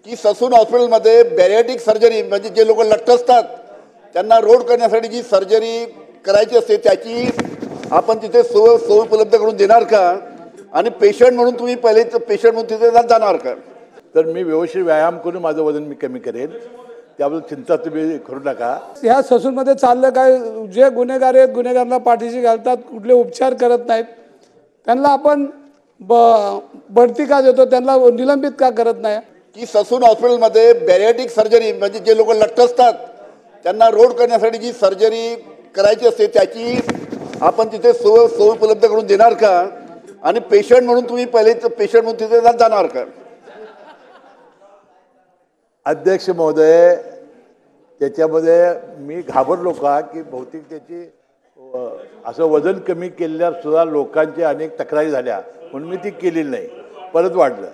की ससून हॉस्पिटलमध्ये बॅरिएट्रिक सर्जरी म्हणजे जे लोक लठ्ठ असतात त्यांना रोड करण्यासाठी जी सर्जरी करायची असते त्याची आपण तिथे सोय उपलब्ध करून देणार का? आणि पेशंट म्हणून तुम्ही पहिले पेशंट म्हणून तिथे जाणार का? तर मी व्यवस्थित व्यायाम करून माझं वजन मी कमी करेन, त्याबद्दल चिंता तुम्ही करू नका. ह्या ससूनमध्ये चाललं काय, जे गुन्हेगार आहेत गुन्हेगारांना पाठीशी घालतात, कुठले उपचार करत नाहीत, त्यांना आपण बढती का देतो, त्यांना निलंबित का करत नाही? की ससून हॉस्पिटलमध्ये बॅरिएट्रिक सर्जरी म्हणजे जे लोक लठ्ठ असतात त्यांना रोड करण्यासाठी जी सर्जरी करायची असते त्याची आपण तिथे सोय उपलब्ध करून देणार का? आणि पेशंट म्हणून तुम्ही पहिले पेशंट म्हणून तिथे जाणार का? अध्यक्ष महोदय, त्याच्यामध्ये मी घाबरलो का की बहुतेक त्याची असं वजन कमी केल्यावर सुद्धा लोकांच्या अनेक तक्रारी झाल्या म्हणून मी ती केलेली नाही, परत वाढलं.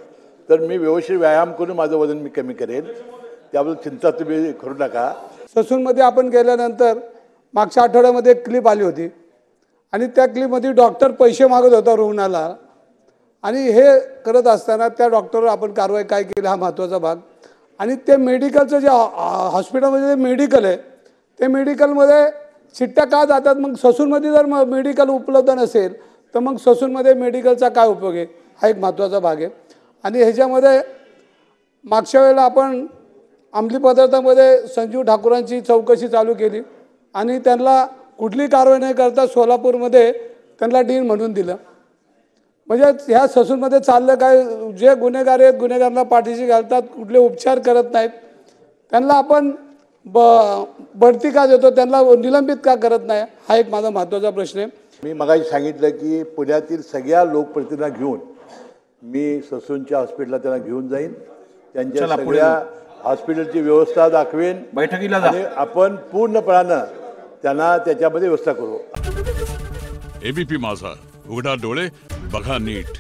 तर मी व्यवस्थित व्यायाम करून माझं वजन मी कमी करेन, त्याबद्दल चिंता तुम्ही करू नका. ससूनमध्ये आपण गेल्यानंतर मागच्या आठवड्यामध्ये एक क्लिप आली होती आणि त्या क्लिपमध्ये डॉक्टर पैसे मागत होता रुग्णाला, आणि हे करत असताना त्या डॉक्टरवर आपण कारवाई काय केली हा महत्त्वाचा भाग. आणि ते मेडिकलचं जे हॉस्पिटलमध्ये जे मेडिकल आहे ते मेडिकलमध्ये चिठ्ठ्या का जातात? मग ससूनमध्ये जर मेडिकल उपलब्ध नसेल तर मग ससूनमध्ये मेडिकलचा काय उपयोग आहे, हा एक महत्त्वाचा भाग आहे. आणि ह्याच्यामध्ये मागच्या वेळेला आपण अंमली पदार्थामध्ये संजीव ठाकूरांची चौकशी चालू केली आणि त्यांना कुठली कारवाई नाही करता सोलापूरमध्ये त्यांना डीन म्हणून दिलं. म्हणजे ह्या ससूनमध्ये चाललं काय, जे गुन्हेगार आहेत गुन्हेगारांना पाठीशी घालतात, कुठले उपचार करत नाहीत, त्यांना आपण बढती का देतो, त्यांना निलंबित का करत नाही, हा एक माझा महत्त्वाचा प्रश्न आहे. मी मगाशी सांगितलं की पुण्यातील सगळ्या लोकप्रतिनिधींना घेऊन मी ससूनच्या हॉस्पिटलला त्यांना घेऊन जाईन, त्यांच्या सगळ्या हॉस्पिटलची व्यवस्था दाखवेन, बैठकीला आणि आपण पूर्णपणानं त्यांना त्याच्यामध्ये व्यवस्था करू. एबीपी माझा, उघडा डोळे बघा नीट.